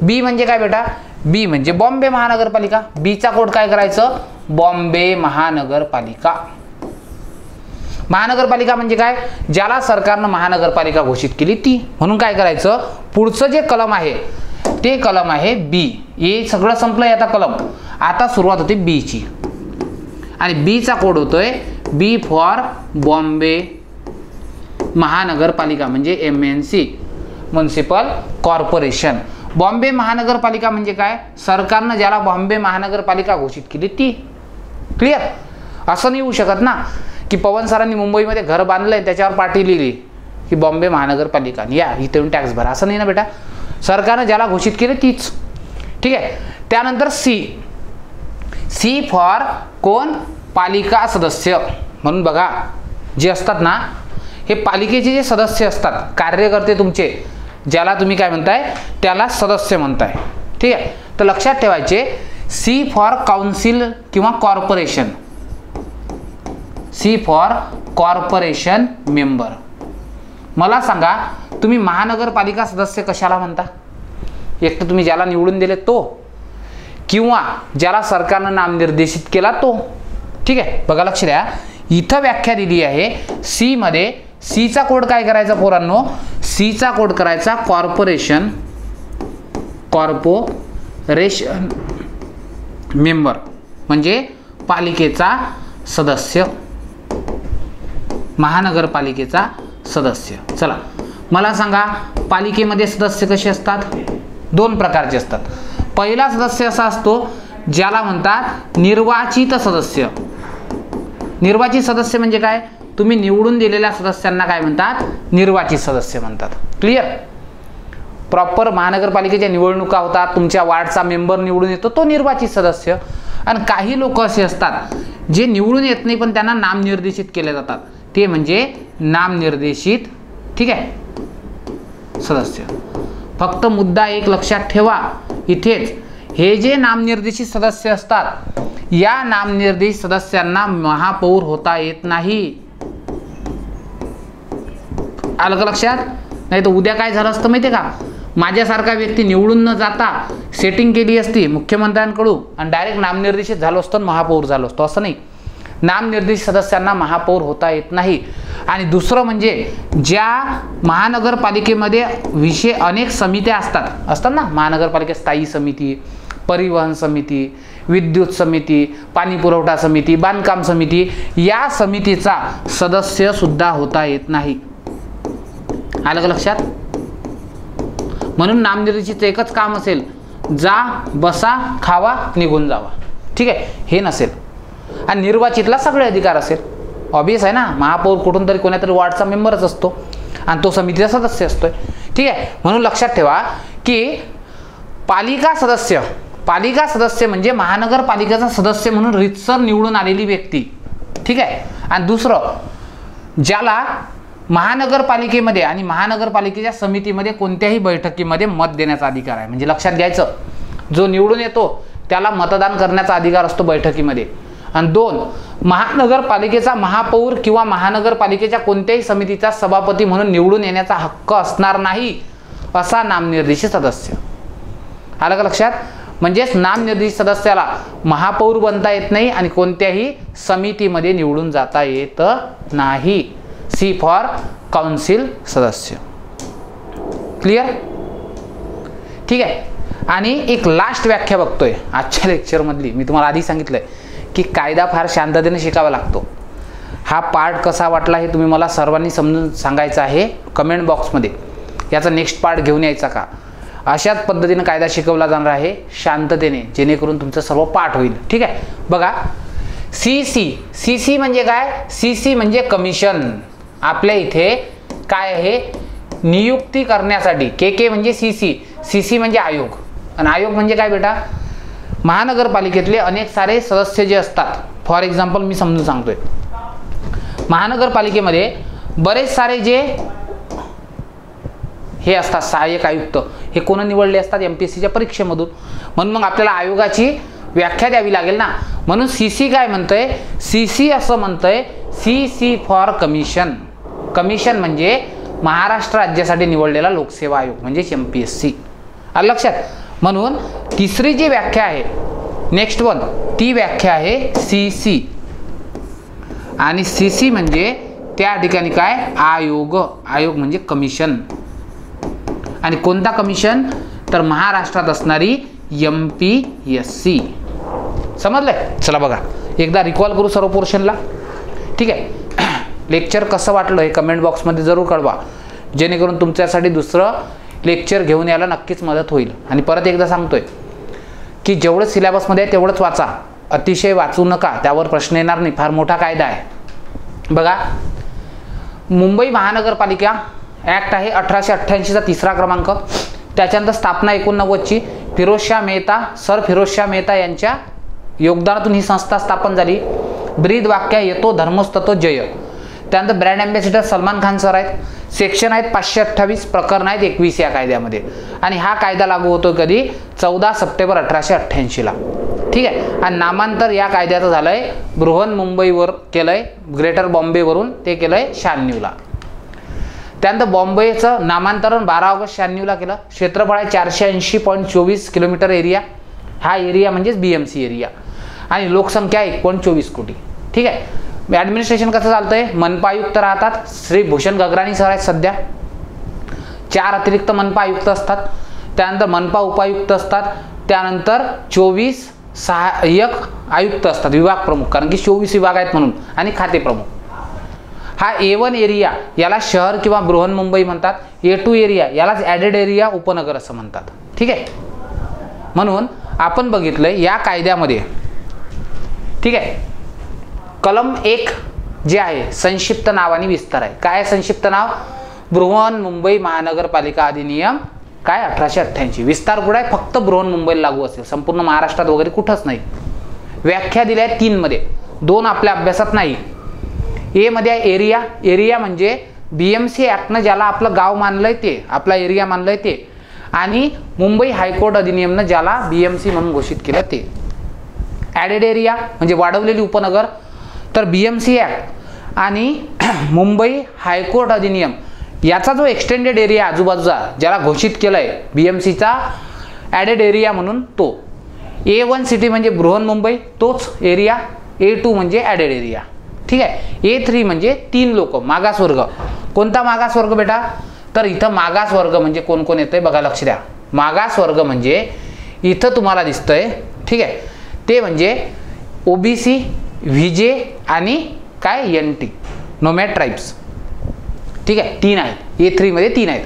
B म्हणजे काय बेटा? B म्हणजे बॉम्बे महानगरपालिका. B चा कोड काय करायचं? बॉम्बे महानगरपालिका. महानगरपालिका म्हणजे काय? ज्याला सरकारनं महानगरपालिका घोषित केली ती. म्हणून काय करायचं? पुढचं जे कलम आहे ते कलम आहे B. हे सगळं संपलंय आता कलम. आता सुरुवात होते B ची. आणि B चा कोड होतोय B फॉर बॉम्बे महानगरपालिका म्हणजे MNC, म्युनिसिपल कॉर्पोरेशन. बॉम्बे महानगरपालिका म्हणजे काय? सरकारनं ज्याला बॉम्बे महानगरपालिका घोषित केली ती. क्लिअर? असं नाही होऊ शकत ना की पवन सरांनी मुंबईमध्ये घर बांधलंय त्याच्यावर पाटी लिहिली की बॉम्बे महानगरपालिका या इथे येऊन टॅक्स भरा. असं नाही ना बेटा. सरकारनं ज्याला घोषित केले तीच. ठीक आहे. त्यानंतर C फॉर कोण? पालिका सदस्य. म्हणून बघा जे असतात ना हे पालिकेचे जे सदस्य असतात, कार्यकर्ते तुमचे, ज्याला तुम्ही काय म्हणताय त्याला सदस्य म्हणताय. ठीक आहे. तर लक्षात ठेवायचे C फॉर काउन्सिल किंवा corporation. C for corporation member. मला सांगा तुम्ही महानगरपालिका सदस्य कशाला म्हणता? एक तर तुम्ही ज्याला निवडून दिले तो, किंवा ज्याला सरकारनं नामनिर्देशित केला तो. ठीक आहे. बघा लक्ष द्या, इथं व्याख्या दिली आहे C मध्ये. C चा कोड काय करायचा पोरांनो? C चा कोड करायचा कॉर्पोरेशन मेंबर म्हणजे पालिकेचा सदस्य, महानगरपालिकेचा सदस्य. चला मला सांगा पालिकेमध्ये सदस्य कसे असतात? 2 प्रकारचे असतात. पहिला सदस्य असा असतो ज्याला म्हणतात निर्वाचित सदस्य. निर्वाचित सदस्य म्हणजे काय? तुम्ही निवडून दिलेल्या सदस्यांना काय म्हणतात? निर्वाचित सदस्य म्हणतात. क्लिअर? प्रॉपर महानगरपालिकेच्या निवडणुका होतात, तुमच्या वार्डचा मेंबर निवडून येतो, तो निर्वाचित सदस्य. आणि काही लोक असे असतात जे निवडून येत नाही पण त्यांना नामनिर्देशित केले जातात, ते म्हणजे नामनिर्देशित. ठीक आहे सदस्य. फक्त मुद्दा एक लक्षात ठेवा इथेच, हे जे नामनिर्देशित सदस्य असतात, या नामनिर्देशित सदस्यांना महापौर होता येत नाही. आलं का लक्षात? नाही तर उद्या काय झालं असतं माहिती आहे का, माझ्यासारखा व्यक्ती निवडून न जाता सेटिंग केली असती मुख्यमंत्र्यांकडून आणि डायरेक्ट नामनिर्देशित झालो असतो, महापौर झालो असतो. असं नाही, नामनिर्देशित सदस्यांना महापौर होता येत नाही. आणि दुसरं म्हणजे ज्या महानगरपालिकेमध्ये अनेक समित्या असतात ना, महानगरपालिका स्थायी समिती, परिवहन समिती, विद्युत समिती, पाणी पुरवठा समिती, बांधकाम समिती, या समितीचा सदस्य सुद्धा होता येत नाही. आलं का लक्षात? म्हणून नामनिर्देशित एकच काम असेल, जा बसा खावा निघून जावा. ठीक आहे, हे नसेल. आणि निर्वाचितला सगळे अधिकार असेल. ऑब्वियस आहे ना, महापौर कुठून तरी कोणातरी वार्डचा मेंबरच असतो आणि तो समितीचा सदस्य असतोय. ठीक आहे, म्हणून लक्षात ठेवा की पालिका सदस्य म्हणजे महानगरपालिकेचा सदस्य म्हणून रीतसर निवडून आलेली व्यक्ती. ठीक आहे. आणि दुसरं, ज्याला महानगरपालिकेमध्ये आणि महानगरपालिकेच्या समितीमध्ये कोणत्याही बैठकीमध्ये मत देण्याचा अधिकार आहे. म्हणजे लक्षात घ्यायचं, जो निवडून येतो त्याला मतदान करण्याचा अधिकार असतो बैठकीमध्ये. आणि 2, महानगरपालिकेचा महापौर किंवा महानगरपालिकेच्या कोणत्याही समितीचा सभापती म्हणून निवडून येण्याचा हक्क असणार नाही असा नामनिर्देशित सदस्य. आलं का लक्षात? म्हणजेच नामनिर्देशित सदस्याला महापौर बनता येत नाही आणि कोणत्याही समितीमध्ये निवडून जाता येत नाही. सी फॉर काउन्सिल सदस्य. क्लिअर? ठीक आहे. आणि एक लास्ट व्याख्या बघतोय आजच्या लेक्चरमधली. मी तुम्हाला आधी सांगितलंय की कायदा फार शांततेने शिकावा लागतो. हा पार्ट कसा वाटला हे तुम्ही मला सर्वांनी समजून सांगायचं आहे कमेंट बॉक्समध्ये. याचा नेक्स्ट पार्ट घेऊन यायचा का? अशाच पद्धतीने कायदा शिकवला जाणार आहे शांततेने, जेणेकरून तुमचं सर्व पाठ होईल. ठीक आहे. बघा, CC म्हणजे काय? CC म्हणजे कमिशन. आपल्या इथे काय आहे? नियुक्ती करण्यासाठी. KK म्हणजे CC म्हणजे आयोग. आणि आयोग म्हणजे काय बेटा? महानगरपालिकेतले अनेक सारे सदस्य जे असतात. फॉर एक्झाम्पल मी समजून सांगतोय, महानगरपालिकेमध्ये बरेच सारे जे हे असतात सहाय्यक आयुक्त, हे कोण निवडले असतात? MPSCच्या परीक्षेमधून. म्हणून मग आपल्याला आयोगाची व्याख्या द्यावी लागेल ना. म्हणून CC काय म्हणतंय? CC असं म्हणतंय CC फॉर कमिशन. कमिशन म्हणजे महाराष्ट्र राज्यासाठी निवडलेला लोकसेवा आयोग म्हणजे MPSC. आलं लक्षात? म्हणून तिसरी जी व्याख्या आहे, नेक्स्ट वन, ती व्याख्या आहे CC. आणि CC म्हणजे त्या ठिकाणी काय? आयोग. आयोग म्हणजे कमिशन. आणि कोणता कमिशन? तर महाराष्ट्रात असणारी MPSC. समजलंय? चला बघा, एकदा रिकॉल करू सर्व पोर्शनला. ठीक आहे. लेक्चर कसं वाटलं हे कमेंट बॉक्समध्ये जरूर कळवा, जेणेकरून तुमच्यासाठी दुसरं लेक्चर घेऊन यायला नक्कीच मदत होईल. आणि परत एकदा सांगतोय की जेवढं सिलेबसमध्ये आहे तेवढंच वाचा, अतिशय वाचू नका, त्यावर प्रश्न येणार नाही. फार मोठा कायदा आहे. बघा, मुंबई महानगरपालिका ॲक्ट आहे 1888चा 3रा क्रमांक. त्याच्यानंतर स्थापना 89ची सर फिरोजशाह मेहता यांच्या योगदानातून ही संस्था स्थापन झाली. ब्रीद वाक्य येतो धर्मोस्ततो जय. त्यानंतर brand ambassador Salman Khan sir आहेत. सेक्शन आहेत 528, प्रकरण आहेत 21 या कायद्यामध्ये. आणि हा कायदा लागू होतो कधी? 14 सप्टेंबर 1888ला. ठीक आहे. आणि नामांतर या कायद्याचं झालंय बृहन्मुंबईवर केलंय, ग्रेटर बॉम्बेवरून ते केलंय 96ला. त्यानंतर बॉम्बेचं नामांतरण 12 ऑगस्ट 96ला केलं. क्षेत्रफळ आहे 480.24 किलोमीटर एरिया. हा एरिया म्हणजेच BMC एरिया. आणि लोकसंख्या 1.24 कोटी. ठीक आहे. ॲडमिनिस्ट्रेशन कसं चालतंय? मनपा आयुक्त राहतात, श्री भूषण गगराणी सर आहेत सध्या. 4 अतिरिक्त मनपा आयुक्त असतात. त्यानंतर मनपा उपायुक्त असतात. त्यानंतर 24 सहाय्यक आयुक्त असतात, विभाग प्रमुख, कारण की 24 विभाग आहेत म्हणून. आणि खाते प्रमुख. हा A1 एरिया याला शहर किंवा बृहन्मुंबई म्हणतात. A2 एरिया यालाच ॲडेड एरिया, उपनगर असं म्हणतात. ठीक आहे. म्हणून आपण बघितलंय या कायद्यामध्ये, ठीक आहे, कलम 1 जे आहे संक्षिप्त नाव आणि विस्तार आहे. काय संक्षिप्त नाव? बृहन्मुंबई महानगरपालिका अधिनियम काय 1888. विस्तार कुठे आहे? फक्त बृहन्मुंबईला लागू असेल, संपूर्ण महाराष्ट्रात वगैरे कुठंच नाही. व्याख्या दिल्या आहे 3 मध्ये, 2 आपल्या अभ्यासात नाही. ए मध्ये आहे एरिया. एरिया म्हणजे BMC ॲक्टनं ज्याला आपलं गाव मानलंय ते, आपला एरिया मानलंय ते. आणि मुंबई हायकोर्ट अधिनियमनं ज्याला BMC म्हणून घोषित केलं ते. ॲडेड एरिया म्हणजे वाढवलेली उपनगर, तर BMC ॲक्ट आणि मुंबई हायकोर्ट अधिनियम याचा जो एक्सटेंडेड एरिया आजूबाजूचा ज्याला घोषित केलं आहे BMCचा ॲडेड एरिया म्हणून, तो A1 सिटी म्हणजे बृहन्मुंबई तोच एरिया, A2 म्हणजे ॲडेड एरिया. ठीक आहे. A3 म्हणजे 3 लोक मागासवर्ग. कोणता मागासवर्ग बेटा? तर इथं मागासवर्ग म्हणजे कोण कोण येतंय बघा, लक्ष द्या. मागासवर्ग म्हणजे इथं तुम्हाला दिसतंय, ठीक आहे, ते म्हणजे OBC, VJ आणि काय NT नोमॅड ट्राईब्स. ठीक आहे, 3 आहेत. A3 मध्ये 3 आहेत.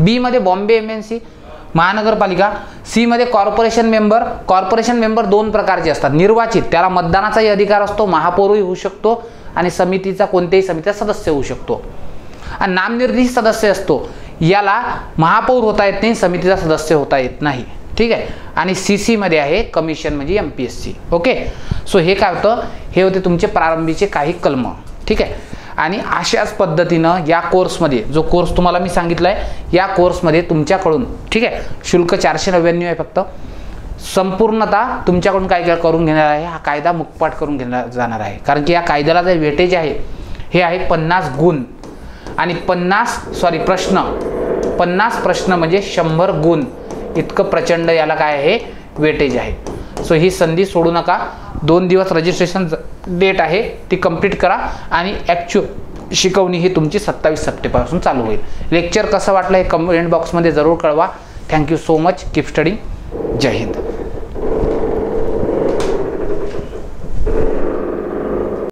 B मध्ये बॉम्बे MNC महानगरपालिका. C मध्ये कॉर्पोरेशन मेंबर. कॉर्पोरेशन मेंबर 2 प्रकारचे असतात. निर्वाचित, त्याला मतदानाचाही अधिकार असतो, महापौरही होऊ शकतो आणि समितीचा कोणत्याही समितीचा सदस्य होऊ शकतो. आणि नामनिर्देशित सदस्य असतो, याला महापौर होता येत नाही, समितीचा सदस्य होता येत नाही. ठीक आहे. आणि CC मध्ये आहे कमिशन म्हणजे MPSC. ओके. सो हे काय होतं, हे होते तुमचे प्रारंभीचे काही कलम. ठीक आहे. आणि अशाच पद्धतीनं या कोर्समध्ये, जो कोर्स तुम्हाला मी सांगितला आहे, या कोर्समध्ये तुमच्याकडून, ठीक आहे, शुल्क 499 आहे फक्त. संपूर्णतः तुमच्याकडून काय काय करून घेणार आहे, हा कायदा मुखपाठ करून घेणार जाणार आहे. कारण की या कायद्याला जे वेटेज आहे हे आहे 50 गुण आणि 50 प्रश्न म्हणजे 100 गुण इतकं प्रचंड याला काय आहे, वेटेज आहे. सो ही संधी सोडू नका. 2 दिवस रजिस्ट्रेशन डेट आहे, ती कंप्लीट करा आणि ॲक्च्युअल शिकवणी ही तुमची 27 सप्टेंबरपासून चालू होईल. लेक्चर कसं वाटलं हे कमेंट बॉक्समध्ये जरूर कळवा. Thank you so much. Keep studying. जय हिंद.